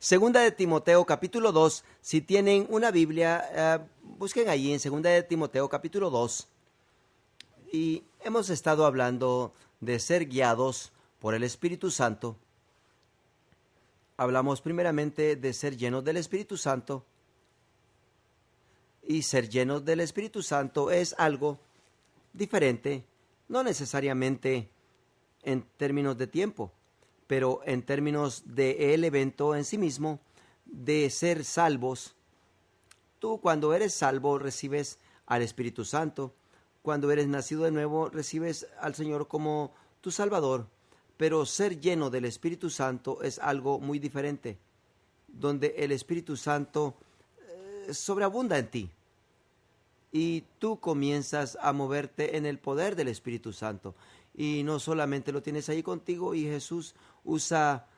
Segunda de Timoteo capítulo 2. Si tienen una Biblia, busquen allí en Segunda de Timoteo capítulo 2. Y hemos estado hablando de ser guiados por el Espíritu Santo. Hablamos primeramente de ser llenos del Espíritu Santo. Y ser llenos del Espíritu Santo es algo diferente, no necesariamente en términos de tiempo, pero en términos del evento en sí mismo, de ser salvos. Tú cuando eres salvo recibes al Espíritu Santo. Cuando eres nacido de nuevo recibes al Señor como tu Salvador. Pero ser lleno del Espíritu Santo es algo muy diferente, donde el Espíritu Santo sobreabunda en ti. Y tú comienzas a moverte en el poder del Espíritu Santo. Y no solamente lo tienes ahí contigo, y Jesús usa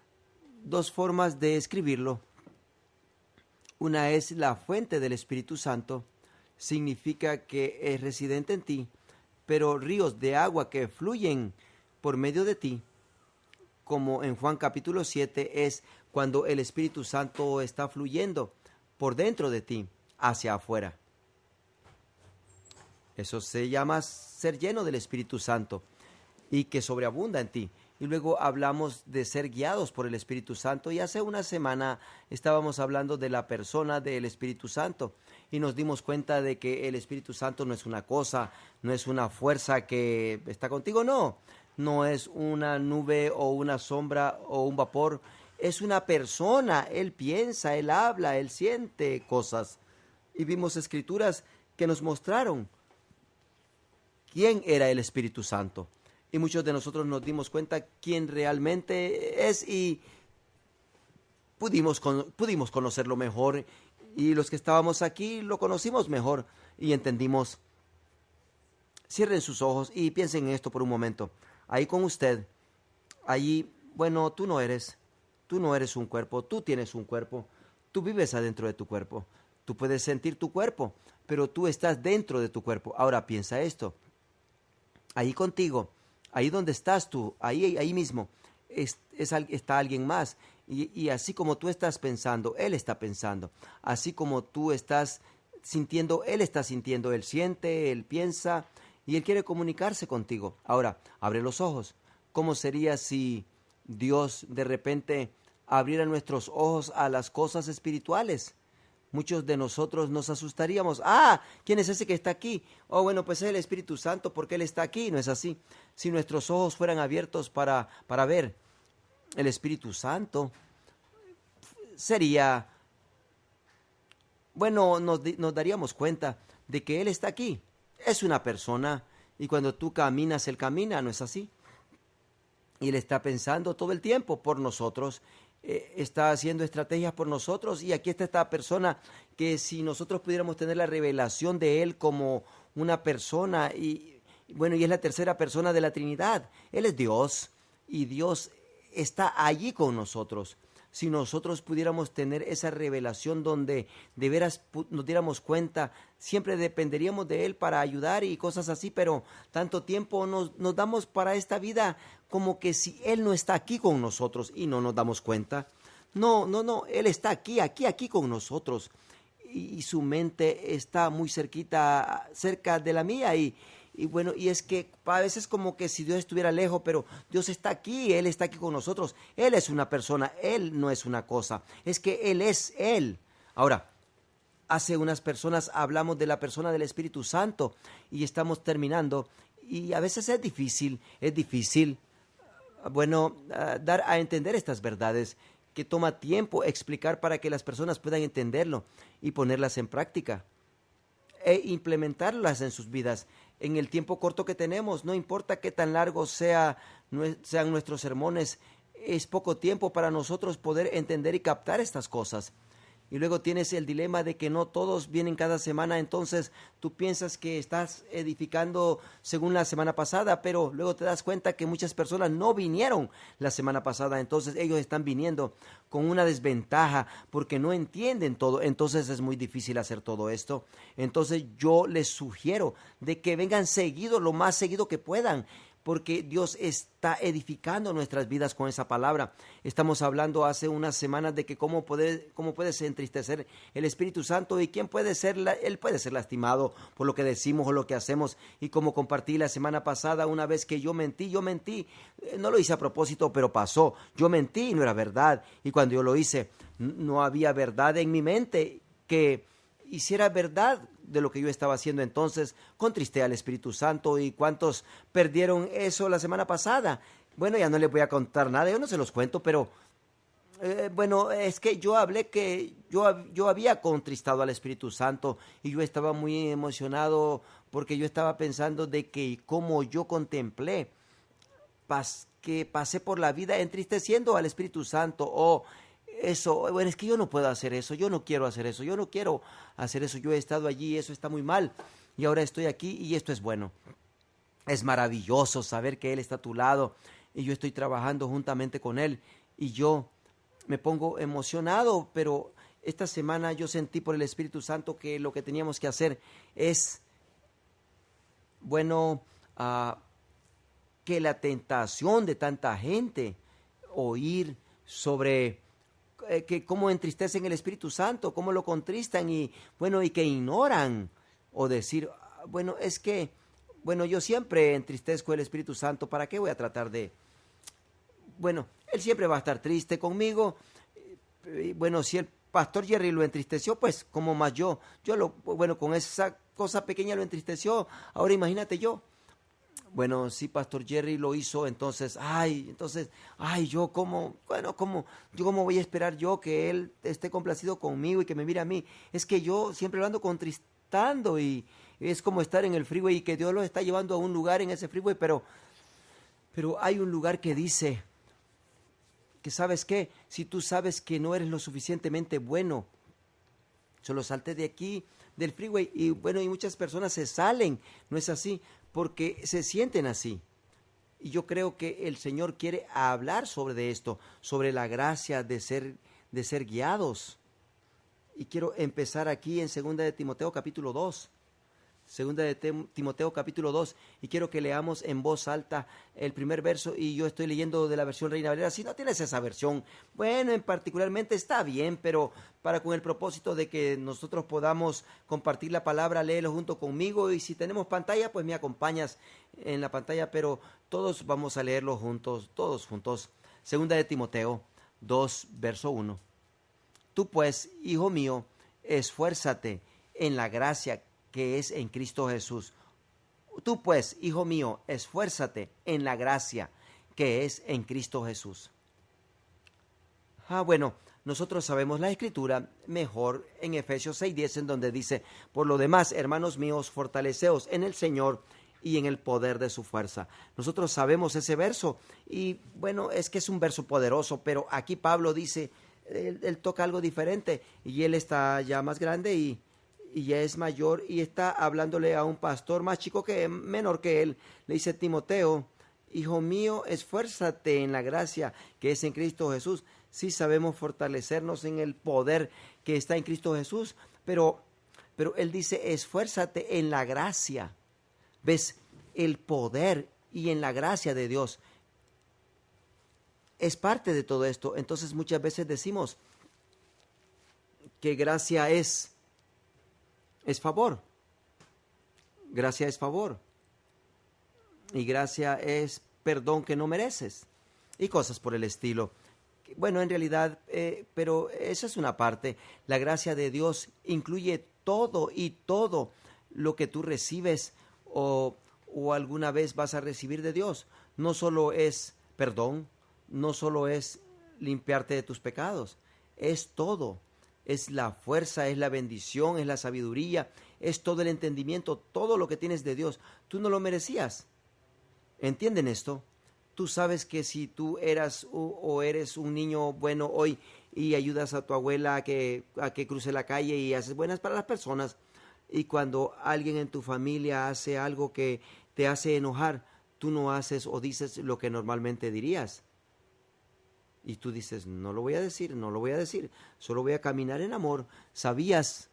dos formas de escribirlo. Una es la fuente del Espíritu Santo, significa que es residente en ti, pero ríos de agua que fluyen por medio de ti, como en Juan capítulo 7, es cuando el Espíritu Santo está fluyendo por dentro de ti, hacia afuera. Eso se llama ser lleno del Espíritu Santo y que sobreabunda en ti. Y luego hablamos de ser guiados por el Espíritu Santo. Y hace una semana estábamos hablando de la persona del Espíritu Santo. Y nos dimos cuenta de que el Espíritu Santo no es una cosa, no es una fuerza que está contigo, no. No es una nube o una sombra o un vapor. Es una persona. Él piensa, Él habla, Él siente cosas. Y vimos escrituras que nos mostraron quién era el Espíritu Santo. Y muchos de nosotros nos dimos cuenta quién realmente es y pudimos conocerlo mejor. Y los que estábamos aquí lo conocimos mejor y entendimos. Cierren sus ojos y piensen en esto por un momento. Ahí con usted, allí, bueno, tú no eres un cuerpo, tú tienes un cuerpo, tú vives adentro de tu cuerpo. Tú puedes sentir tu cuerpo, pero tú estás dentro de tu cuerpo. Ahora piensa esto. Ahí contigo, ahí donde estás tú, ahí mismo, está alguien más. Y así como tú estás pensando, Él está pensando. Así como tú estás sintiendo, Él está sintiendo. Él siente, Él piensa y Él quiere comunicarse contigo. Ahora, abre los ojos. ¿Cómo sería si Dios de repente abriera nuestros ojos a las cosas espirituales? Muchos de nosotros nos asustaríamos. ¿Quién es ese que está aquí? Bueno, pues es el Espíritu Santo porque Él está aquí. No es así. Si nuestros ojos fueran abiertos para ver el Espíritu Santo, sería, bueno, nos daríamos cuenta de que Él está aquí. Es una persona y cuando tú caminas, Él camina, ¿no es así? Y Él está pensando todo el tiempo por nosotros. Está haciendo estrategias por nosotros y aquí está esta persona que si nosotros pudiéramos tener la revelación de Él como una persona y es la tercera persona de la Trinidad. Él es Dios y Dios está allí con nosotros. Si nosotros pudiéramos tener esa revelación donde de veras nos diéramos cuenta, siempre dependeríamos de Él para ayudar y cosas así, pero tanto tiempo nos damos para esta vida como que si Él no está aquí con nosotros y no nos damos cuenta. No, Él está aquí con nosotros y su mente está muy cerca de la mía y es que a veces como que si Dios estuviera lejos, pero Dios está aquí, Él está aquí con nosotros. Él es una persona, Él no es una cosa, es que Él es Él. Ahora, hace unas personas hablamos de la persona del Espíritu Santo y estamos terminando y a veces es difícil, dar a entender estas verdades que toma tiempo explicar para que las personas puedan entenderlo y ponerlas en práctica e implementarlas en sus vidas en el tiempo corto que tenemos. No importa qué tan largos sean nuestros sermones, es poco tiempo para nosotros poder entender y captar estas cosas. Y luego tienes el dilema de que no todos vienen cada semana, entonces tú piensas que estás edificando según la semana pasada, pero luego te das cuenta que muchas personas no vinieron la semana pasada, entonces ellos están viniendo con una desventaja porque no entienden todo, entonces es muy difícil hacer todo esto. Entonces yo les sugiero de que vengan seguido, lo más seguido que puedan. porque Dios está edificando nuestras vidas con esa palabra. Estamos hablando hace unas semanas de que cómo puede entristecer el Espíritu Santo y quién puede ser, él puede ser lastimado por lo que decimos o lo que hacemos. Y como compartí la semana pasada, una vez que yo mentí, no lo hice a propósito, pero pasó. Yo mentí y no era verdad. Y cuando yo lo hice, no había verdad en mi mente que hiciera verdad de lo que yo estaba haciendo. Entonces contristé al Espíritu Santo. ¿Y cuántos perdieron eso la semana pasada? Bueno, ya no les voy a contar nada, yo no se los cuento, pero bueno, es que yo hablé que yo había contristado al Espíritu Santo y yo estaba muy emocionado porque yo estaba pensando de que como yo contemplé que pasé por la vida entristeciendo al Espíritu Santo, eso, bueno, es que yo no puedo hacer eso, yo no quiero hacer eso, yo no quiero hacer eso, yo he estado allí, eso está muy mal, y ahora estoy aquí y esto es bueno. Es maravilloso saber que Él está a tu lado y yo estoy trabajando juntamente con Él y yo me pongo emocionado, pero esta semana yo sentí por el Espíritu Santo que lo que teníamos que hacer es, bueno, que la tentación de tanta gente, oír sobre que cómo entristecen el Espíritu Santo, cómo lo contristan y bueno, y que ignoran o decir, bueno, es que, bueno, yo siempre entristezco el Espíritu Santo, ¿para qué voy a tratar de? Bueno, él siempre va a estar triste conmigo. Bueno, si el pastor Jerry lo entristeció, pues como más bueno, con esa cosa pequeña lo entristeció, ahora imagínate yo. Bueno, si Pastor Jerry lo hizo, entonces, yo cómo voy a esperar yo que él esté complacido conmigo y que me mire a mí. Es que yo siempre lo ando contristando y es como estar en el freeway y que Dios lo está llevando a un lugar en ese freeway, pero hay un lugar que dice que, ¿sabes qué? Si tú sabes que no eres lo suficientemente bueno, solo salte de aquí, del freeway, y bueno, y muchas personas se salen, ¿no es así? Porque se sienten así. Y yo creo que el Señor quiere hablar sobre esto, sobre la gracia de ser guiados. Y quiero empezar aquí en 2 de Timoteo capítulo 2. Segunda de Timoteo capítulo 2, y quiero que leamos en voz alta el primer verso, y yo estoy leyendo de la versión Reina Valera. Si no tienes esa versión, bueno, en particularmente está bien, pero para con el propósito de que nosotros podamos compartir la palabra, léelo junto conmigo, y si tenemos pantalla, pues me acompañas en la pantalla, pero todos vamos a leerlo juntos, todos juntos. Segunda de Timoteo 2, verso 1. Tú pues, hijo mío, esfuérzate en la gracia que es en Cristo Jesús. Tú pues, hijo mío, esfuérzate en la gracia que es en Cristo Jesús. Bueno, nosotros sabemos la Escritura mejor en Efesios 6:10, en donde dice, por lo demás, hermanos míos, fortaleceos en el Señor y en el poder de su fuerza. Nosotros sabemos ese verso y bueno, es que es un verso poderoso, pero aquí Pablo dice, él toca algo diferente y él está ya más grande y ya es mayor y está hablándole a un pastor más chico menor que él. Le dice, Timoteo, hijo mío, esfuérzate en la gracia que es en Cristo Jesús. Sí sabemos fortalecernos en el poder que está en Cristo Jesús, pero él dice, esfuérzate en la gracia. ¿Ves? El poder y en la gracia de Dios es parte de todo esto. Entonces muchas veces decimos que gracia es favor. Gracia es favor. Y gracia es perdón que no mereces. Y cosas por el estilo. Bueno, en realidad, pero esa es una parte. La gracia de Dios incluye todo y todo lo que tú recibes o alguna vez vas a recibir de Dios. No solo es perdón, no solo es limpiarte de tus pecados, es todo. Es la fuerza, es la bendición, es la sabiduría, es todo el entendimiento, todo lo que tienes de Dios. Tú no lo merecías. ¿Entienden esto? Tú sabes que si tú eras o eres un niño bueno hoy y ayudas a tu abuela a que cruce la calle y haces buenas para las personas, y cuando alguien en tu familia hace algo que te hace enojar, tú no haces o dices lo que normalmente dirías. Y tú dices, no lo voy a decir, solo voy a caminar en amor. ¿Sabías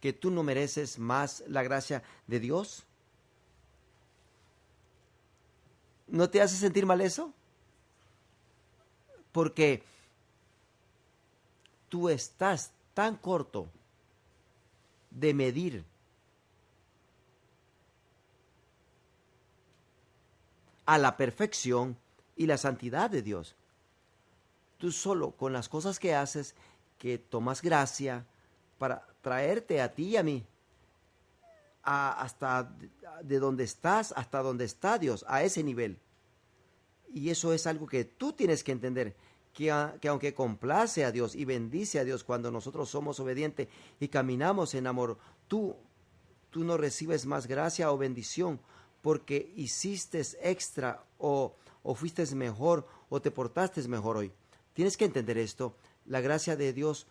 que tú no mereces más la gracia de Dios? ¿No te hace sentir mal eso? Porque tú estás tan corto de medir a la perfección y la santidad de Dios. Tú solo con las cosas que haces, que tomas gracia para traerte a ti y a mí, hasta de donde estás, hasta donde está Dios, a ese nivel. Y eso es algo que tú tienes que entender, que aunque complace a Dios y bendice a Dios cuando nosotros somos obedientes y caminamos en amor, tú no recibes más gracia o bendición porque hiciste extra o fuiste mejor o te portaste mejor hoy. Tienes que entender esto. La gracia de Dios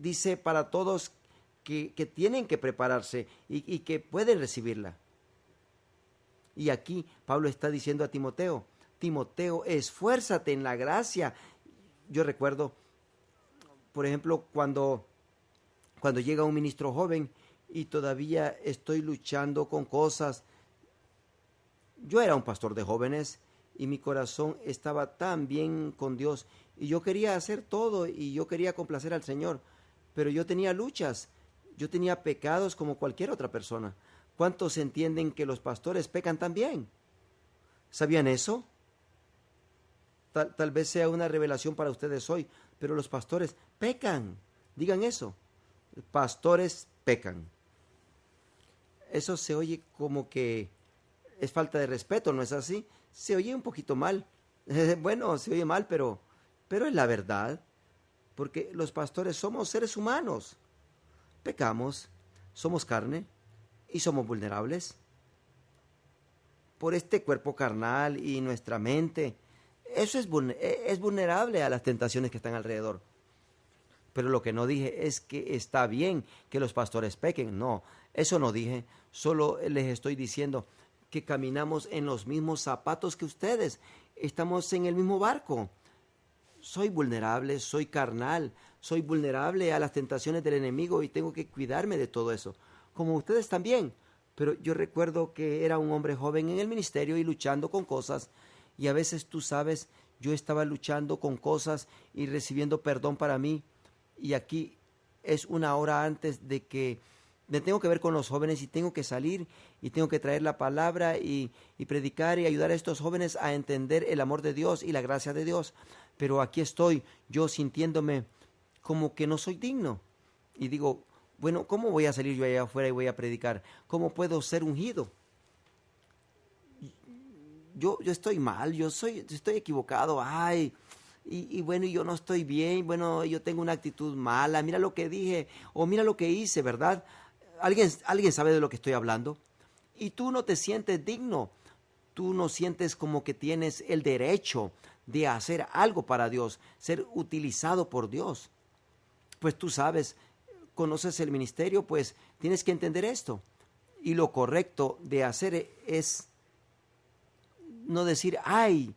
dice para todos que tienen que prepararse y que pueden recibirla. Y aquí Pablo está diciendo a Timoteo, Timoteo, esfuérzate en la gracia. Yo recuerdo, por ejemplo, cuando llega un ministro joven y todavía estoy luchando con cosas. Yo era un pastor de jóvenes y mi corazón estaba tan bien con Dios y yo quería hacer todo y yo quería complacer al Señor, pero yo tenía luchas, yo tenía pecados como cualquier otra persona. ¿Cuántos entienden que los pastores pecan también? ¿Sabían eso? Tal vez sea una revelación para ustedes hoy, pero los pastores pecan. Digan eso. Pastores pecan. Eso se oye como que es falta de respeto, ¿no es así? Se oye un poquito mal. Bueno, se oye mal, pero es la verdad. Porque los pastores somos seres humanos. Pecamos, somos carne y somos vulnerables. Por este cuerpo carnal y nuestra mente, eso es vulnerable a las tentaciones que están alrededor. Pero lo que no dije es que está bien que los pastores pequen. No, eso no dije. Solo les estoy diciendo que caminamos en los mismos zapatos que ustedes. Estamos en el mismo barco. Soy vulnerable, soy carnal, soy vulnerable a las tentaciones del enemigo y tengo que cuidarme de todo eso. Como ustedes también. Pero yo recuerdo que era un hombre joven en el ministerio y luchando con cosas. Y a veces, tú sabes, yo estaba luchando con cosas y recibiendo perdón para mí. Y aquí es una hora antes de que me tengo que ver con los jóvenes y tengo que salir y tengo que traer la palabra y predicar y ayudar a estos jóvenes a entender el amor de Dios y la gracia de Dios. Pero aquí estoy yo sintiéndome como que no soy digno. Y digo, bueno, ¿cómo voy a salir yo allá afuera y voy a predicar? ¿Cómo puedo ser ungido? Yo estoy mal, estoy equivocado, ay, y bueno, yo no estoy bien, bueno, yo tengo una actitud mala, mira lo que dije, o mira lo que hice, ¿verdad? ¿Alguien sabe de lo que estoy hablando? Y tú no te sientes digno, tú no sientes como que tienes el derecho de hacer algo para Dios, ser utilizado por Dios. Pues tú sabes, conoces el ministerio, pues tienes que entender esto. Y lo correcto de hacer es no decir, ay,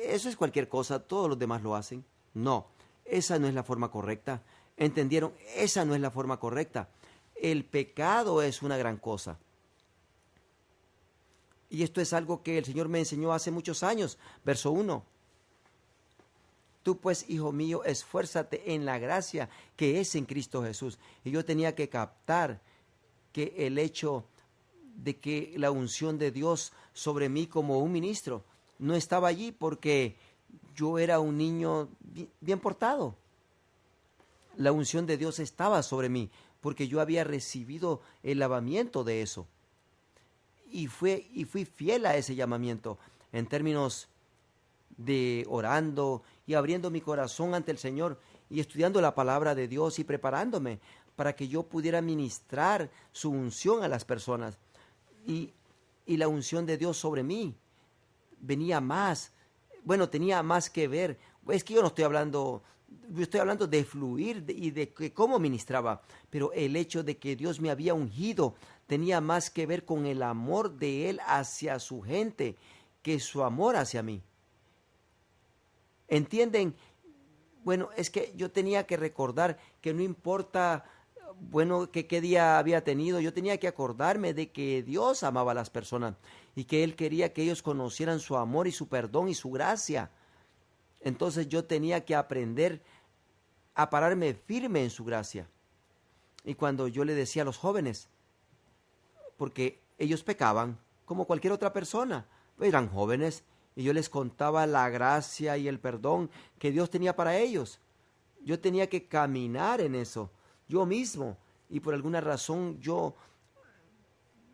eso es cualquier cosa, todos los demás lo hacen. No, esa no es la forma correcta. ¿Entendieron? Esa no es la forma correcta. El pecado es una gran cosa. Y esto es algo que el Señor me enseñó hace muchos años. Verso 1. Tú pues, hijo mío, esfuérzate en la gracia que es en Cristo Jesús. Y yo tenía que captar que el hecho de que la unción de Dios sobre mí como un ministro no estaba allí porque yo era un niño bien portado. La unción de Dios estaba sobre mí porque yo había recibido el lavamiento de eso. Y fui fiel a ese llamamiento en términos de orando y abriendo mi corazón ante el Señor y estudiando la palabra de Dios y preparándome para que yo pudiera ministrar su unción a las personas. Y la unción de Dios sobre mí venía más, bueno, tenía más que ver. Es que yo estoy hablando de fluir y de cómo ministraba, pero el hecho de que Dios me había ungido tenía más que ver con el amor de Él hacia su gente que su amor hacia mí. ¿Entienden? Bueno, es que yo tenía que recordar que no importa, bueno, que qué día había tenido. Yo tenía que acordarme de que Dios amaba a las personas y que Él quería que ellos conocieran su amor y su perdón y su gracia. Entonces yo tenía que aprender a pararme firme en su gracia. Y cuando yo le decía a los jóvenes, porque ellos pecaban como cualquier otra persona, eran jóvenes, y yo les contaba la gracia y el perdón que Dios tenía para ellos. Yo tenía que caminar en eso, yo mismo, y por alguna razón yo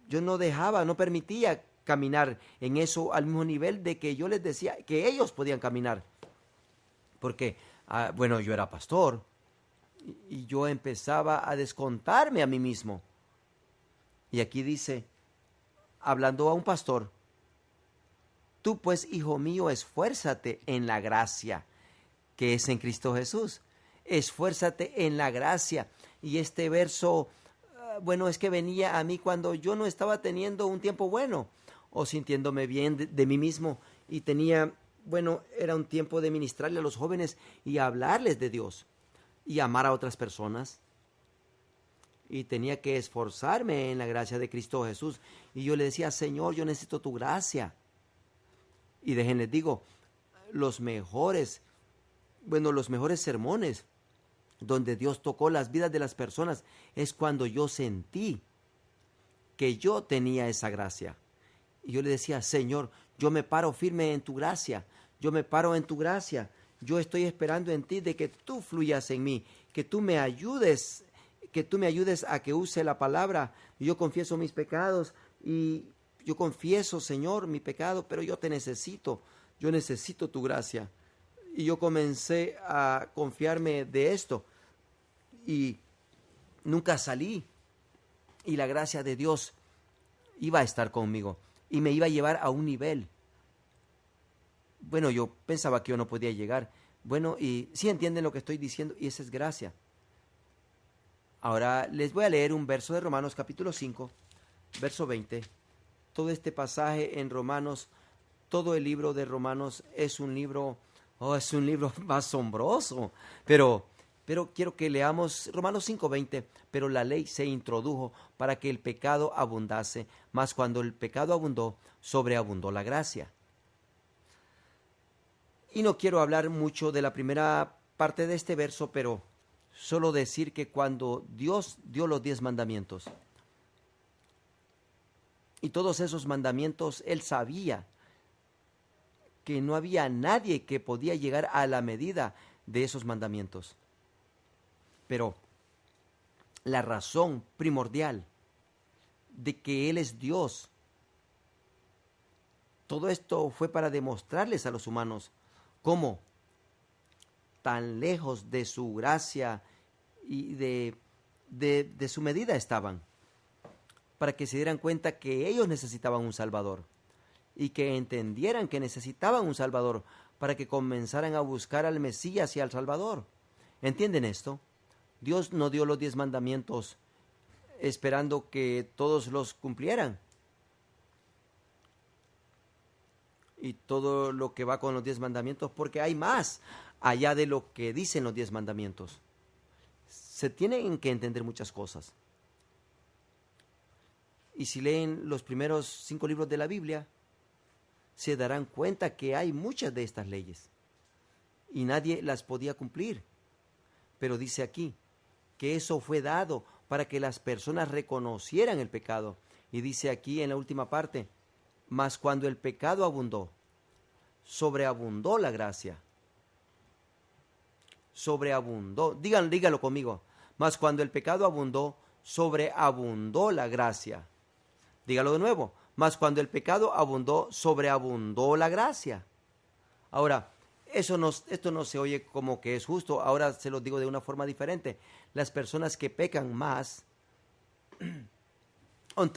no permitía caminar en eso al mismo nivel de que yo les decía que ellos podían caminar. Porque, bueno, yo era pastor y yo empezaba a descontarme a mí mismo. Y aquí dice, hablando a un pastor, tú pues, hijo mío, esfuérzate en la gracia que es en Cristo Jesús. Esfuérzate en la gracia. Y este verso, bueno, es que venía a mí cuando yo no estaba teniendo un tiempo bueno o sintiéndome bien de mí mismo y tenía, bueno, era un tiempo de ministrarle a los jóvenes y hablarles de Dios y amar a otras personas. Y tenía que esforzarme en la gracia de Cristo Jesús. Y yo le decía, Señor, yo necesito tu gracia. Y déjenles digo, los mejores sermones donde Dios tocó las vidas de las personas es cuando yo sentí que yo tenía esa gracia. Y yo le decía, Señor, yo me paro firme en tu gracia, yo me paro en tu gracia, yo estoy esperando en ti de que tú fluyas en mí, que tú me ayudes a que use la palabra. Yo confieso mis pecados y yo confieso, Señor, mi pecado, pero yo te necesito, yo necesito tu gracia. Y yo comencé a confiarme de esto y nunca salí. Y la gracia de Dios iba a estar conmigo y me iba a llevar a un nivel. Bueno, yo pensaba que yo no podía llegar. Bueno, y sí entienden lo que estoy diciendo y esa es gracia. Ahora les voy a leer un verso de Romanos capítulo 5, verso 20. Todo este pasaje en Romanos, todo el libro de Romanos es un libro asombroso. Pero quiero que leamos Romanos 5:20. Pero la ley se introdujo para que el pecado abundase, mas cuando el pecado abundó, sobreabundó la gracia. Y no quiero hablar mucho de la primera parte de este verso, pero solo decir que cuando Dios dio los 10 mandamientos, y todos esos mandamientos, Él sabía que no había nadie que podía llegar a la medida de esos mandamientos. Pero la razón primordial de que Él es Dios, todo esto fue para demostrarles a los humanos cómo tan lejos de su gracia y de su medida estaban, para que se dieran cuenta que ellos necesitaban un Salvador y que entendieran que necesitaban un Salvador para que comenzaran a buscar al Mesías y al Salvador. ¿Entienden esto? Dios no dio los 10 mandamientos esperando que todos los cumplieran. Y todo lo que va con los 10 mandamientos, porque hay más allá de lo que dicen los 10 mandamientos. Se tienen que entender muchas cosas. Y si leen los primeros 5 libros de la Biblia, se darán cuenta que hay muchas de estas leyes y nadie las podía cumplir. Pero dice aquí que eso fue dado para que las personas reconocieran el pecado. Y dice aquí en la última parte, mas cuando el pecado abundó, sobreabundó la gracia. Sobreabundó, dígalo conmigo, mas cuando el pecado abundó, sobreabundó la gracia. Dígalo de nuevo, mas cuando el pecado abundó, sobreabundó la gracia. Ahora, esto no se oye como que es justo. Ahora se lo digo de una forma diferente. Las personas que pecan más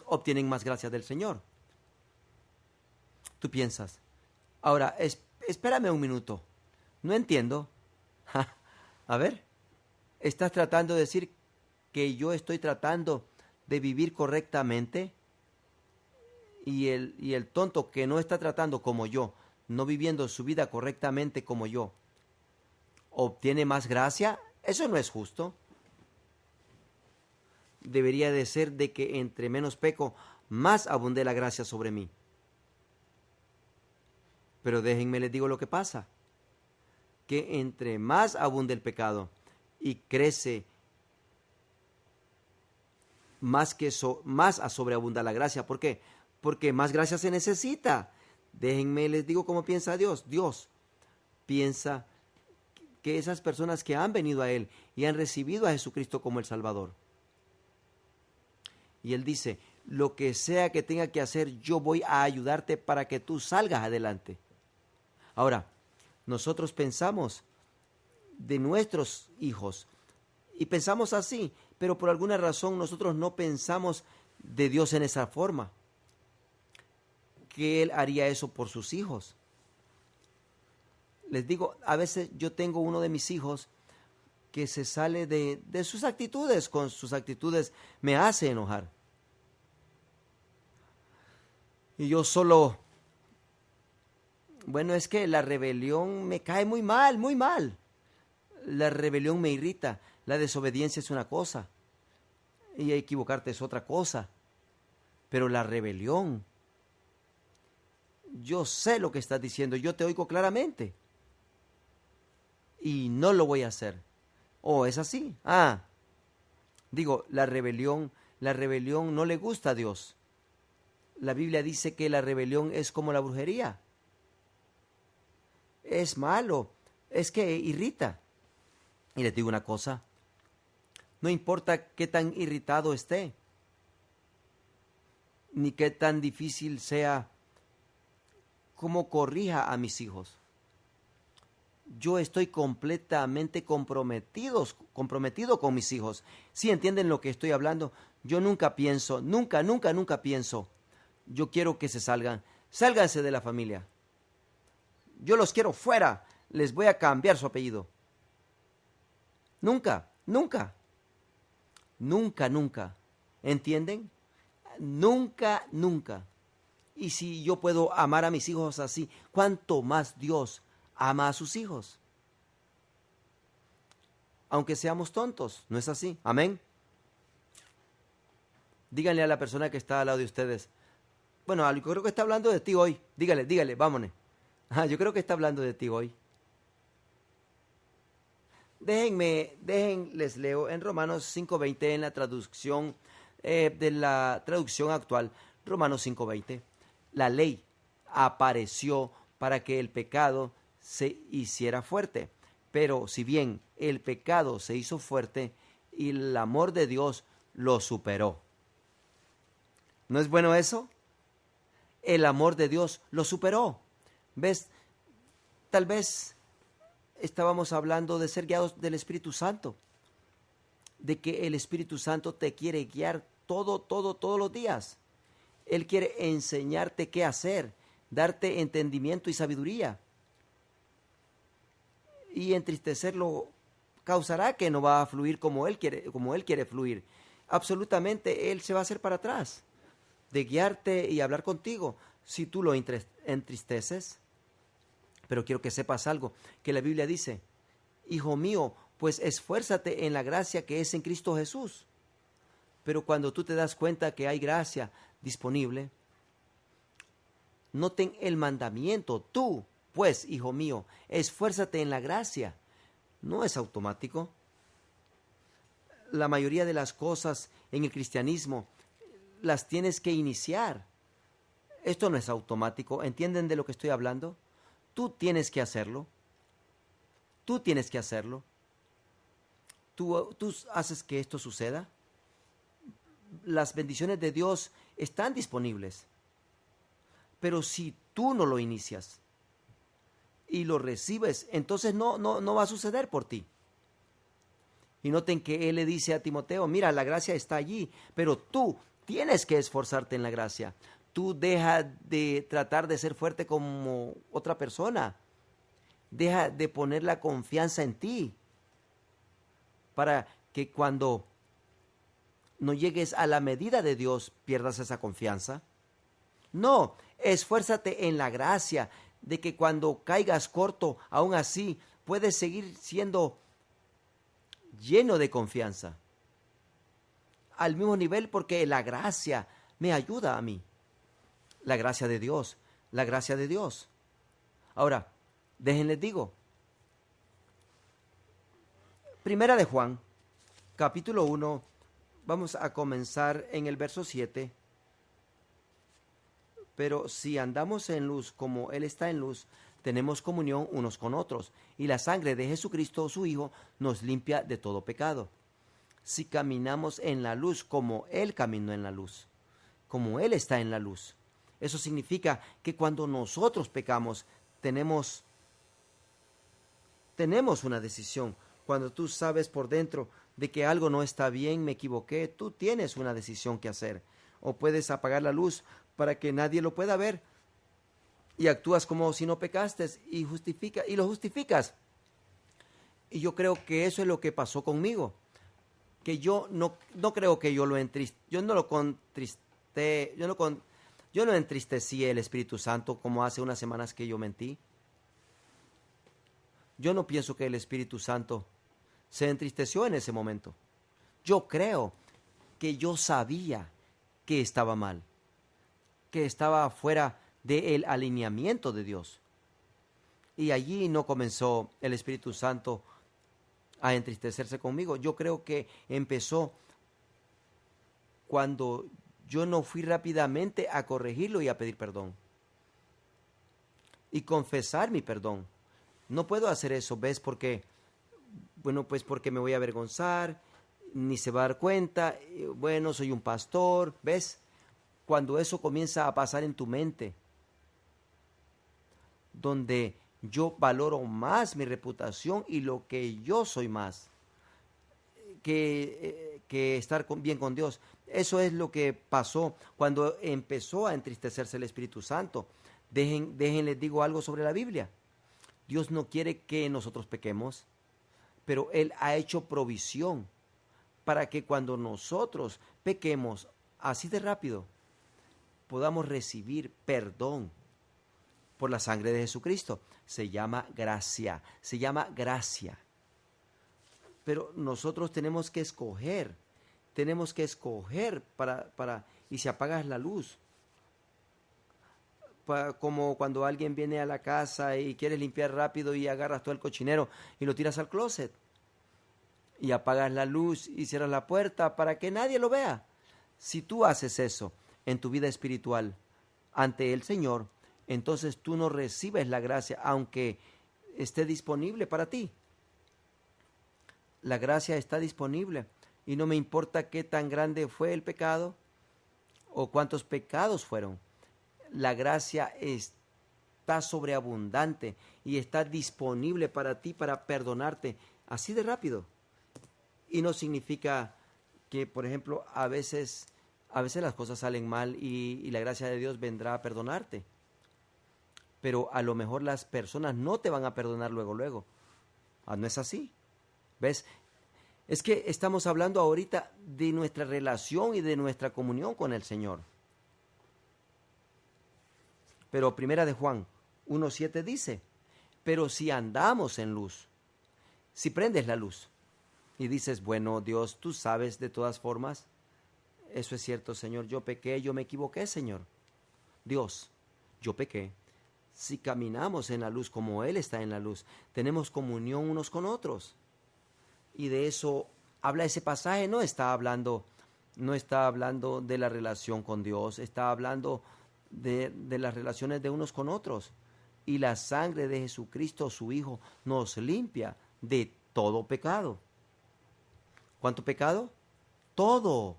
obtienen más gracia del Señor. Tú piensas, ahora, espérame un minuto. No entiendo. A ver, ¿estás tratando de decir que yo estoy tratando de vivir correctamente? Y el tonto que no está tratando como yo, no viviendo su vida correctamente como yo, ¿obtiene más gracia? Eso no es justo. debería de ser de que entre menos peco, más abunde la gracia sobre mí. Pero déjenme les digo lo que pasa, que entre más abunde el pecado y crece, más a sobreabunda la gracia. ¿Por qué? Porque más gracia se necesita. Déjenme les digo cómo piensa Dios. Dios piensa que esas personas que han venido a Él y han recibido a Jesucristo como el Salvador, y Él dice, lo que sea que tenga que hacer, yo voy a ayudarte para que tú salgas adelante. Ahora, nosotros pensamos de nuestros hijos y pensamos así, pero por alguna razón nosotros no pensamos de Dios en esa forma, que Él haría eso por sus hijos. Les digo, a veces yo tengo uno de mis hijos que se sale de sus actitudes, con sus actitudes me hace enojar. Y yo solo, bueno, es que la rebelión me cae muy mal, muy mal. La rebelión me irrita, la desobediencia es una cosa y equivocarte es otra cosa. Pero la rebelión, yo sé lo que estás diciendo, yo te oigo claramente. Y no lo voy a hacer. Oh, es así. Digo, la rebelión no le gusta a Dios. La Biblia dice que la rebelión es como la brujería. Es malo, es que irrita. Y les digo una cosa, no importa qué tan irritado esté, ni qué tan difícil sea cómo corrija a mis hijos. Yo estoy completamente comprometido con mis hijos. Si entienden lo que estoy hablando, yo nunca pienso, nunca pienso, yo quiero que se salgan, sálganse de la familia. Yo los quiero fuera, les voy a cambiar su apellido. Nunca. ¿Entienden? Nunca. Y si yo puedo amar a mis hijos así, ¿cuánto más Dios ama a sus hijos? Aunque seamos tontos, ¿no es así? Amén. Díganle a la persona que está al lado de ustedes, bueno, yo creo que está hablando de ti hoy. Dígale, vámonos. Yo creo que está hablando de ti hoy. Les leo en Romanos 5:20 en la traducción de la traducción actual. Romanos 5:20. La ley apareció para que el pecado se hiciera fuerte. Pero si bien el pecado se hizo fuerte, y el amor de Dios lo superó. ¿No es bueno eso? El amor de Dios lo superó. ¿Ves? Tal vez estábamos hablando de ser guiados del Espíritu Santo, de que el Espíritu Santo te quiere guiar todos los días. Él quiere enseñarte qué hacer, darte entendimiento y sabiduría. Y entristecerlo causará que no va a fluir como él quiere fluir. Absolutamente, Él se va a hacer para atrás de guiarte y hablar contigo si tú lo entristeces. Pero quiero que sepas algo, que la Biblia dice, hijo mío, pues esfuérzate en la gracia que es en Cristo Jesús. Pero cuando tú te das cuenta que hay gracia disponible, noten el mandamiento, tú, pues, hijo mío, esfuérzate en la gracia. No es automático. La mayoría de las cosas en el cristianismo las tienes que iniciar. Esto no es automático. ¿Entienden de lo que estoy hablando? Tú tienes que hacerlo. Tú haces que esto suceda. Las bendiciones de Dios están disponibles. Pero si tú no lo inicias y lo recibes, entonces no va a suceder por ti. Y noten que Él le dice a Timoteo, mira, la gracia está allí, pero tú tienes que esforzarte en la gracia. Tú deja de tratar de ser fuerte como otra persona. Deja de poner la confianza en ti, para que cuando no llegues a la medida de Dios pierdas esa confianza. No, esfuérzate en la gracia de que cuando caigas corto, aún así puedes seguir siendo lleno de confianza. al mismo nivel porque la gracia me ayuda a mí. La gracia de Dios, la gracia de Dios. Ahora, déjenles digo. Primera de Juan, capítulo 1, vamos a comenzar en el verso 7. Pero si andamos en luz como Él está en luz, tenemos comunión unos con otros, y la sangre de Jesucristo, su Hijo, nos limpia de todo pecado. Si caminamos en la luz como Él caminó en la luz, como Él está en la luz, eso significa que cuando nosotros pecamos, tenemos una decisión. Cuando tú sabes por dentro de que algo no está bien, me equivoqué, tú tienes una decisión que hacer. O puedes apagar la luz para que nadie lo pueda ver y actúas como si no pecaste y lo justificas. Y yo creo que eso es lo que pasó conmigo, que yo no creo que yo no entristecí el Espíritu Santo como hace unas semanas que yo mentí. Yo no pienso que el Espíritu Santo se entristeció en ese momento. Yo creo que yo sabía que estaba mal, que estaba fuera del alineamiento de Dios. Y allí no comenzó el Espíritu Santo a entristecerse conmigo. Yo creo que empezó cuando yo no fui rápidamente a corregirlo y a pedir perdón. Y confesar mi perdón. No puedo hacer eso, ¿ves? Porque me voy a avergonzar, ni se va a dar cuenta. Bueno, soy un pastor, ¿ves? Cuando eso comienza a pasar en tu mente, donde yo valoro más mi reputación y lo que yo soy más que estar bien con Dios. Eso es lo que pasó cuando empezó a entristecerse el Espíritu Santo. Les digo algo sobre la Biblia. Dios no quiere que nosotros pequemos, pero Él ha hecho provisión para que cuando nosotros pequemos así de rápido, podamos recibir perdón por la sangre de Jesucristo. Se llama gracia, Pero nosotros tenemos que escoger y si apagas la luz, como cuando alguien viene a la casa y quieres limpiar rápido y agarras todo el cochinero y lo tiras al closet y apagas la luz y cierras la puerta para que nadie lo vea. Si tú haces eso en tu vida espiritual ante el Señor, entonces tú no recibes la gracia aunque esté disponible para ti. La gracia está disponible y no me importa qué tan grande fue el pecado o cuántos pecados fueron. La gracia está sobreabundante y está disponible para ti para perdonarte así de rápido. Y no significa que, por ejemplo, a veces las cosas salen mal y la gracia de Dios vendrá a perdonarte. Pero a lo mejor las personas no te van a perdonar luego. ¿No es así? ¿Ves? Es que estamos hablando ahorita de nuestra relación y de nuestra comunión con el Señor. Pero Primera de Juan 1:7 dice, pero si andamos en luz, si prendes la luz y dices, bueno, Dios, tú sabes de todas formas, eso es cierto, Señor, yo pequé, yo me equivoqué, Señor. Dios, yo pequé. Si caminamos en la luz como Él está en la luz, tenemos comunión unos con otros. Y de eso habla ese pasaje, no está hablando de la relación con Dios, está hablando de las relaciones de unos con otros. Y la sangre de Jesucristo, su Hijo, nos limpia de todo pecado. ¿Cuánto pecado? Todo.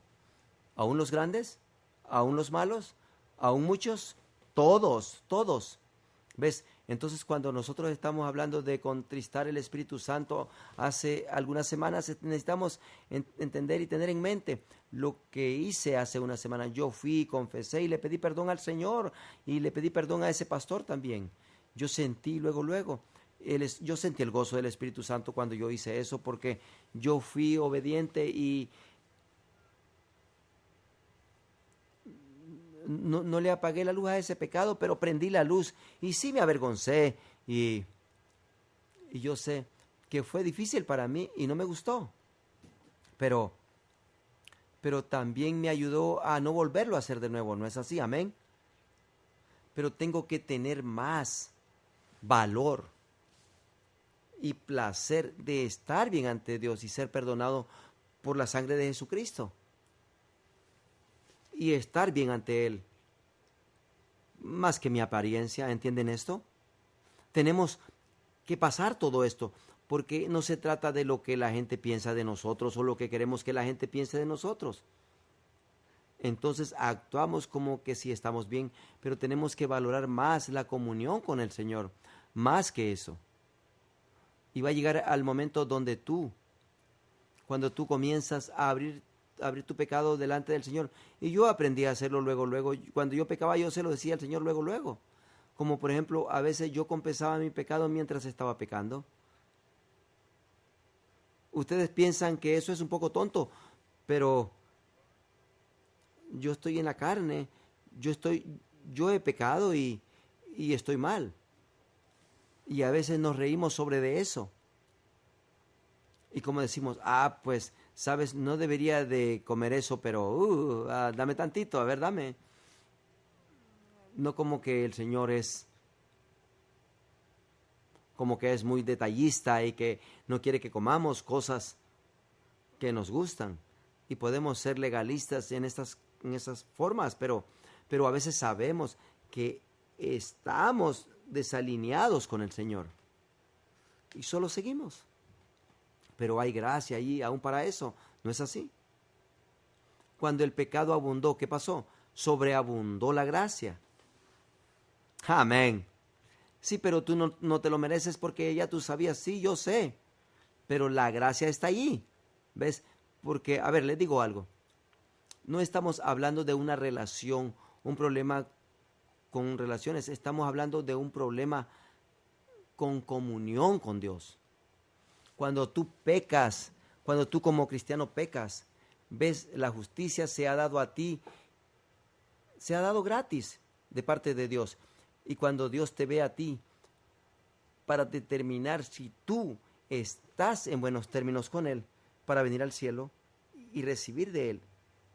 ¿Aún los grandes? ¿Aún los malos? ¿Aún muchos? Todos. ¿Ves? Entonces, cuando nosotros estamos hablando de contristar el Espíritu Santo hace algunas semanas, necesitamos entender y tener en mente lo que hice hace una semana. Yo fui, confesé y le pedí perdón al Señor y le pedí perdón a ese pastor también. Yo sentí yo sentí el gozo del Espíritu Santo cuando yo hice eso porque yo fui obediente y no le apagué la luz a ese pecado, pero prendí la luz y sí me avergoncé y yo sé que fue difícil para mí y no me gustó, pero pero también me ayudó a no volverlo a hacer de nuevo. ¿No es así? Amén. Pero tengo que tener más valor y placer de estar bien ante Dios y ser perdonado por la sangre de Jesucristo. Y estar bien ante Él. Más que mi apariencia, ¿entienden esto? Tenemos que pasar todo esto, porque no se trata de lo que la gente piensa de nosotros o lo que queremos que la gente piense de nosotros. Entonces actuamos como que sí estamos bien, pero tenemos que valorar más la comunión con el Señor, más que eso. Y va a llegar al momento donde cuando tú comienzas a abrir tu pecado delante del Señor. Y yo aprendí a hacerlo luego. Cuando yo pecaba, yo se lo decía al Señor luego. Como por ejemplo, a veces yo confesaba mi pecado mientras estaba pecando. Ustedes piensan que eso es un poco tonto, pero yo estoy en la carne, yo he pecado y estoy mal. Y a veces nos reímos sobre de eso. Y como decimos, pues, sabes, no debería de comer eso, pero, dame tantito, a ver, dame. No como que el Señor es muy detallista y que no quiere que comamos cosas que nos gustan. Y podemos ser legalistas en esas formas, pero a veces sabemos que estamos desalineados con el Señor. Y solo seguimos. Pero hay gracia allí aún para eso, ¿no es así? Cuando el pecado abundó, ¿qué pasó? Sobreabundó la gracia. Amén. Sí, pero tú no te lo mereces porque ya tú sabías, sí, yo sé, pero la gracia está allí, ¿ves? Porque, a ver, les digo algo, no estamos hablando de una relación, un problema con relaciones, estamos hablando de un problema con comunión con Dios. Cuando tú pecas, cuando tú como cristiano pecas, ves, la justicia se ha dado a ti, se ha dado gratis de parte de Dios. Y cuando Dios te ve a ti, para determinar si tú estás en buenos términos con Él, para venir al cielo y recibir de Él,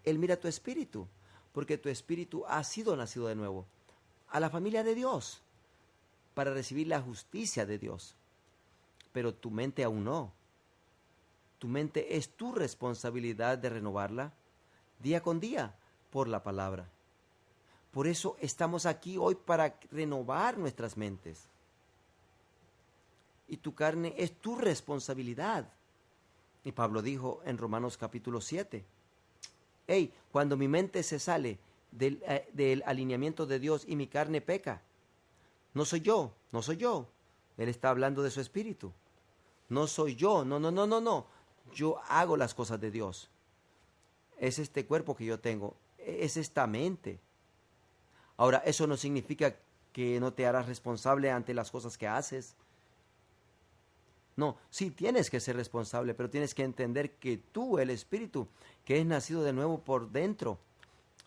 Él mira tu espíritu, porque tu espíritu ha sido nacido de nuevo, a la familia de Dios, para recibir la justicia de Dios. Pero tu mente aún no. Tu mente es tu responsabilidad de renovarla día con día por la palabra. Por eso estamos aquí hoy para renovar nuestras mentes. Y tu carne es tu responsabilidad. Y Pablo dijo en Romanos capítulo 7, cuando mi mente se sale del alineamiento de Dios y mi carne peca, no soy yo. Él está hablando de su espíritu. No soy yo, no. Yo hago las cosas de Dios. Es este cuerpo que yo tengo, es esta mente. Ahora, eso no significa que no te harás responsable ante las cosas que haces. No, sí tienes que ser responsable, pero tienes que entender que tú, el espíritu, que es nacido de nuevo por dentro,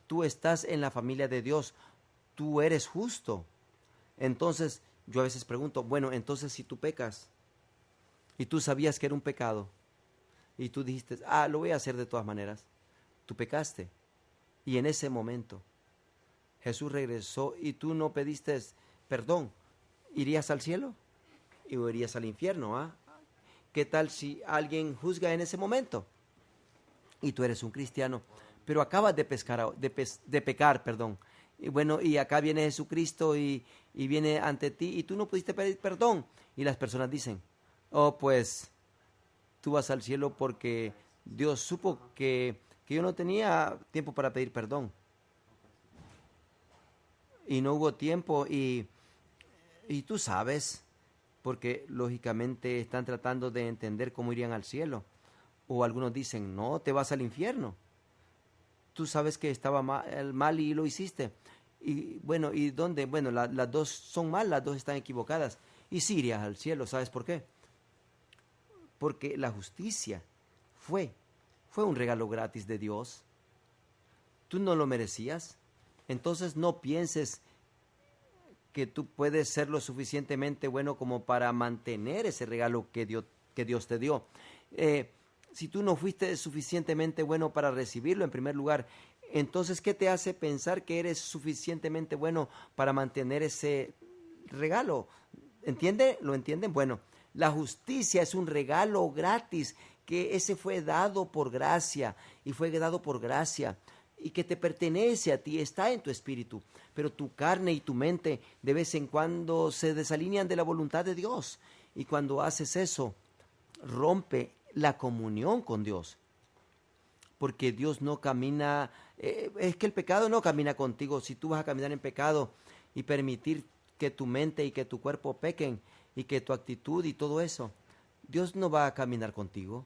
tú estás en la familia de Dios, tú eres justo. Entonces, yo a veces pregunto, bueno, entonces si tú pecas, y tú sabías que era un pecado, y tú dijiste, lo voy a hacer de todas maneras, tú pecaste, y en ese momento Jesús regresó y tú no pediste perdón, ¿irías al cielo o irías al infierno? ¿Qué tal si alguien juzga en ese momento? Y tú eres un cristiano, pero acabas de pecar, y bueno, y acá viene Jesucristo y viene ante ti y tú no pudiste pedir perdón, y las personas dicen, pues tú vas al cielo porque Dios supo que yo no tenía tiempo para pedir perdón. Y no hubo tiempo y tú sabes, porque lógicamente están tratando de entender cómo irían al cielo. O algunos dicen, no, te vas al infierno. Tú sabes que estaba mal y lo hiciste. Y bueno, ¿y dónde? Bueno, las dos son mal, las dos están equivocadas. Y sí irías al cielo, ¿sabes por qué? Porque la justicia fue un regalo gratis de Dios. Tú no lo merecías. Entonces no pienses que tú puedes ser lo suficientemente bueno como para mantener ese regalo que Dios te dio. si tú no fuiste suficientemente bueno para recibirlo en primer lugar, entonces, ¿qué te hace pensar que eres suficientemente bueno para mantener ese regalo? ¿Entiende? ¿Lo entienden? Bueno, la justicia es un regalo gratis, que ese fue dado por gracia, y fue dado por gracia, y que te pertenece a ti, está en tu espíritu, pero tu carne y tu mente de vez en cuando se desalinean de la voluntad de Dios, y cuando haces eso, rompe la comunión con Dios, porque Dios no camina, es que el pecado no camina contigo. Si tú vas a caminar en pecado y permitir que tu mente y que tu cuerpo pequen y que tu actitud y todo eso, Dios no va a caminar contigo.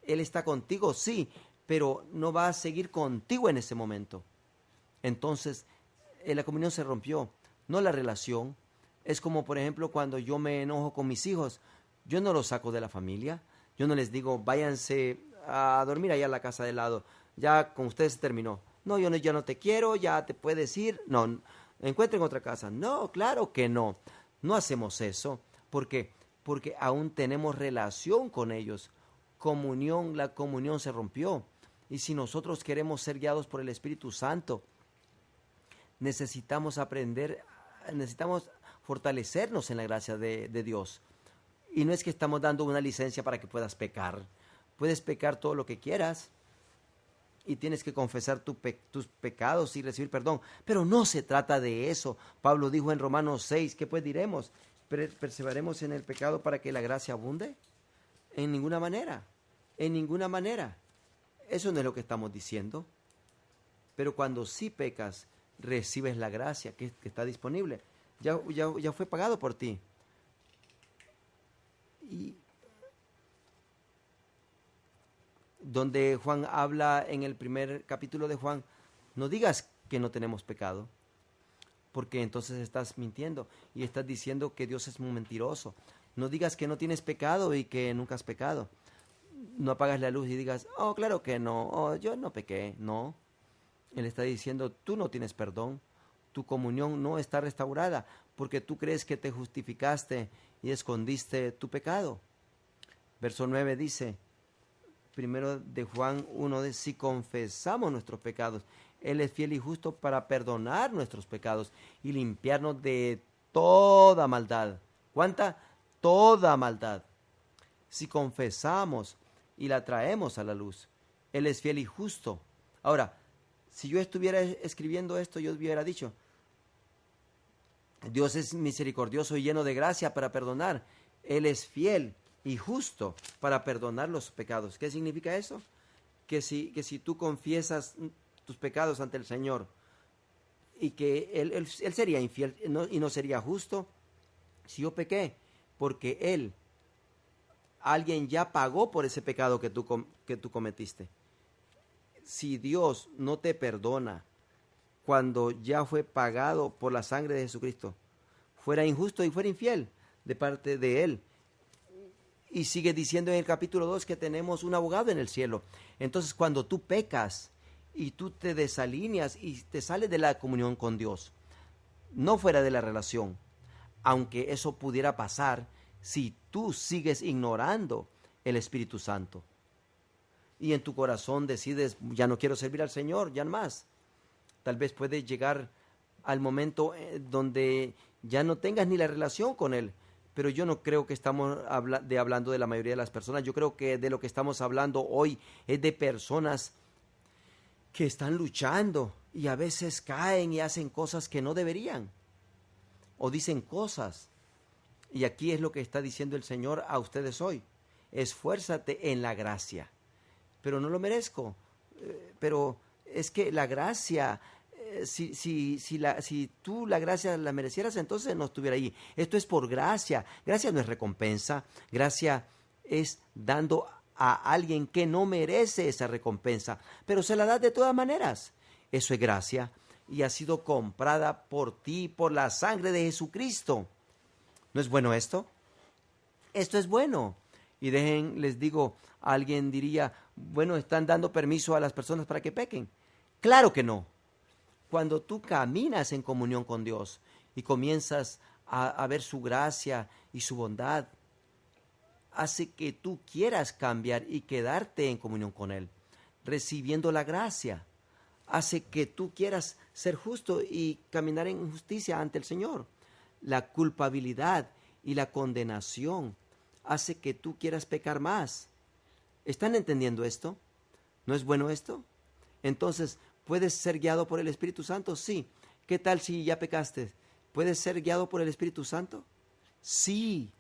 Él está contigo, sí, pero no va a seguir contigo en ese momento. Entonces, la comunión se rompió, no la relación. Es como, por ejemplo, cuando yo me enojo con mis hijos, yo no los saco de la familia, yo no les digo, váyanse a dormir allá en la casa de lado, ya con ustedes se terminó. No, yo no, ya no te quiero, ya te puedes ir. No, encuentren otra casa. No, claro que no. No hacemos eso. ¿Por qué? Porque aún tenemos relación con ellos. Comunión, la comunión se rompió. Y si nosotros queremos ser guiados por el Espíritu Santo, necesitamos aprender, necesitamos fortalecernos en la gracia de Dios. Y no es que estamos dando una licencia para que puedas pecar. Puedes pecar todo lo que quieras y tienes que confesar tus pecados y recibir perdón. Pero no se trata de eso. Pablo dijo en Romanos 6, ¿qué pues diremos? ¿Perseveraremos en el pecado para que la gracia abunde? En ninguna manera. En ninguna manera. Eso no es lo que estamos diciendo. Pero cuando sí pecas, recibes la gracia que está disponible. Ya fue pagado por ti. Y donde Juan habla en el primer capítulo de Juan, no digas que no tenemos pecado, porque entonces estás mintiendo y estás diciendo que Dios es muy mentiroso. No digas que no tienes pecado y que nunca has pecado. No apagas la luz y digas, oh, claro que no, oh, yo no pequé. No, Él está diciendo, tú no tienes perdón, tu comunión no está restaurada, porque tú crees que te justificaste y escondiste tu pecado. Verso 9 dice, primero de Juan 1, de si confesamos nuestros pecados, Él es fiel y justo para perdonar nuestros pecados y limpiarnos de toda maldad. ¿Cuánta? Toda maldad. Si confesamos y la traemos a la luz, Él es fiel y justo. Ahora, si yo estuviera escribiendo esto, yo hubiera dicho, Dios es misericordioso y lleno de gracia para perdonar. Él es fiel y justo para perdonar los pecados. ¿Qué significa eso? Que si tú confiesas tus pecados ante el Señor y que Él sería infiel y no sería justo, si yo pequé, porque alguien ya pagó por ese pecado que tú cometiste. Si Dios no te perdona cuando ya fue pagado por la sangre de Jesucristo, fuera injusto y fuera infiel de parte de Él. Y sigue diciendo en el capítulo 2 que tenemos un abogado en el cielo. Entonces, cuando tú pecas y tú te desalineas y te sales de la comunión con Dios, no fuera de la relación, aunque eso pudiera pasar si tú sigues ignorando el Espíritu Santo y en tu corazón decides, ya no quiero servir al Señor, ya no más. Tal vez puede llegar al momento donde ya no tengas ni la relación con Él. Pero yo no creo que estamos hablando de la mayoría de las personas. Yo creo que de lo que estamos hablando hoy es de personas que están luchando y a veces caen y hacen cosas que no deberían. O dicen cosas. Y aquí es lo que está diciendo el Señor a ustedes hoy. Esfuérzate en la gracia. Pero no lo merezco. Pero es que la gracia, si tú la gracia la merecieras, entonces no estuviera ahí. Esto es por gracia. Gracia no es recompensa. Gracia es dando a alguien que no merece esa recompensa, pero se la da de todas maneras. Eso es gracia y ha sido comprada por ti, por la sangre de Jesucristo. ¿No es bueno esto? Esto es bueno. Y les digo, alguien diría, bueno, ¿están dando permiso a las personas para que pequen? Claro que no. Cuando tú caminas en comunión con Dios y comienzas a ver su gracia y su bondad, hace que tú quieras cambiar y quedarte en comunión con Él. Recibiendo la gracia hace que tú quieras ser justo y caminar en justicia ante el Señor. La culpabilidad y la condenación hace que tú quieras pecar más. ¿Están entendiendo esto? ¿No es bueno esto? Entonces, ¿puedes ser guiado por el Espíritu Santo? Sí. ¿Qué tal si ya pecaste? ¿Puedes ser guiado por el Espíritu Santo? Sí.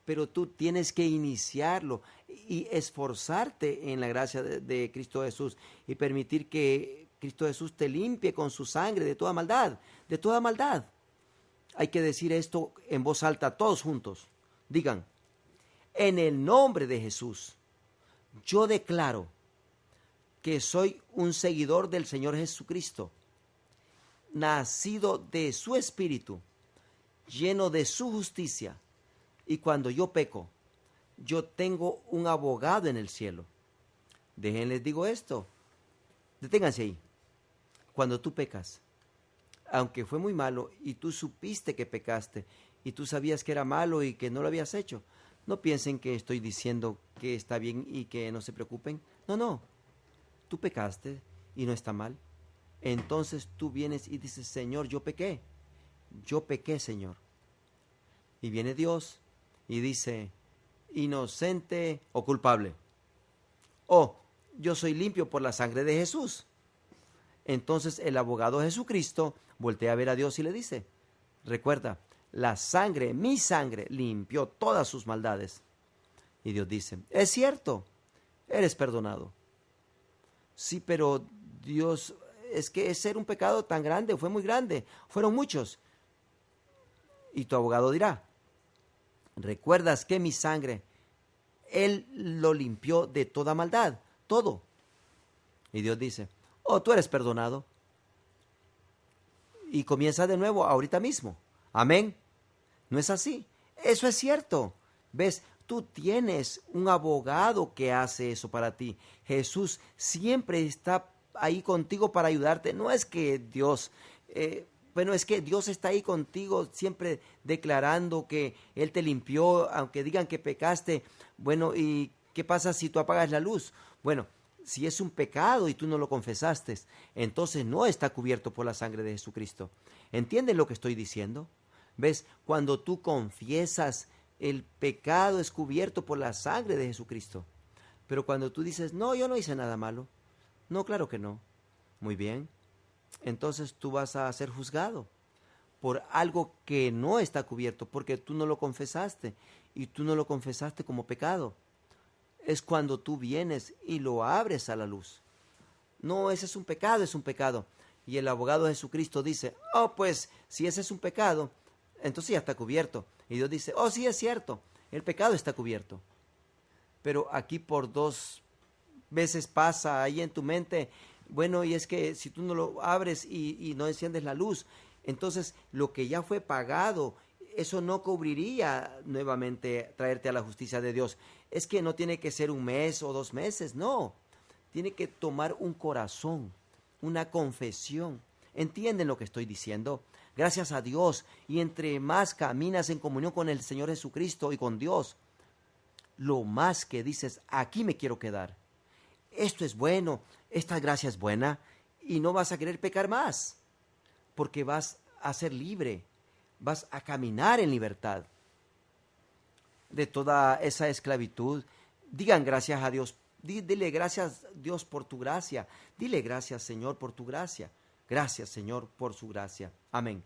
Pero tú tienes que iniciarlo y esforzarte en la gracia de Cristo Jesús y permitir que Cristo Jesús te limpie con su sangre de toda maldad, de toda maldad. Hay que decir esto en voz alta, todos juntos. Digan, en el nombre de Jesús, yo declaro que soy un seguidor del Señor Jesucristo, nacido de su Espíritu, lleno de su justicia, y cuando yo peco, yo tengo un abogado en el cielo. Déjenles digo esto, deténganse ahí. Cuando tú pecas, aunque fue muy malo y tú supiste que pecaste y tú sabías que era malo y que no lo habías hecho, no piensen que estoy diciendo que está bien y que no se preocupen. No, tú pecaste y no está mal. Entonces tú vienes y dices, Señor, yo pequé, Señor. Y viene Dios y dice, inocente o culpable. O yo soy limpio por la sangre de Jesús. Entonces el abogado Jesucristo voltea a ver a Dios y le dice, recuerda, la sangre, mi sangre, limpió todas sus maldades. Y Dios dice, es cierto, eres perdonado. Sí, pero Dios, es que ese era un pecado tan grande, fue muy grande, fueron muchos. Y tu abogado dirá, ¿recuerdas que mi sangre, Él lo limpió de toda maldad? Todo. Y Dios dice, oh, tú eres perdonado. Y comienza de nuevo ahorita mismo. Amén. ¿No es así? Eso es cierto. ¿Ves? Tú tienes un abogado que hace eso para ti. Jesús siempre está ahí contigo para ayudarte. No es que Dios... es que Dios está ahí contigo siempre declarando que Él te limpió, aunque digan que pecaste. Bueno, ¿y qué pasa si tú apagas la luz? Bueno, si es un pecado y tú no lo confesaste, entonces no está cubierto por la sangre de Jesucristo. ¿Entienden lo que estoy diciendo? ¿Ves? Cuando tú confiesas, el pecado es cubierto por la sangre de Jesucristo. Pero cuando tú dices, no, yo no hice nada malo. No, claro que no. Muy bien. Entonces tú vas a ser juzgado por algo que no está cubierto, porque tú no lo confesaste y tú no lo confesaste como pecado. Es cuando tú vienes y lo abres a la luz. No, ese es un pecado, es un pecado. Y el abogado de Jesucristo dice, oh, pues, si ese es un pecado, entonces ya está cubierto. Y Dios dice, oh, sí, es cierto, el pecado está cubierto. Pero aquí por 2 veces pasa ahí en tu mente, bueno, y es que si tú no lo abres y no enciendes la luz, entonces lo que ya fue pagado, eso no cubriría nuevamente traerte a la justicia de Dios. Es que no tiene que ser 1 mes o 2 meses, no. Tiene que tomar un corazón, una confesión. ¿Entienden lo que estoy diciendo? Gracias a Dios. Y entre más caminas en comunión con el Señor Jesucristo y con Dios, lo más que dices, aquí me quiero quedar. Esto es bueno, esta gracia es buena y no vas a querer pecar más, porque vas a ser libre, vas a caminar en libertad de toda esa esclavitud. Digan gracias a Dios. Dile gracias Dios por tu gracia. Dile gracias Señor por tu gracia. Gracias Señor por su gracia. Amén.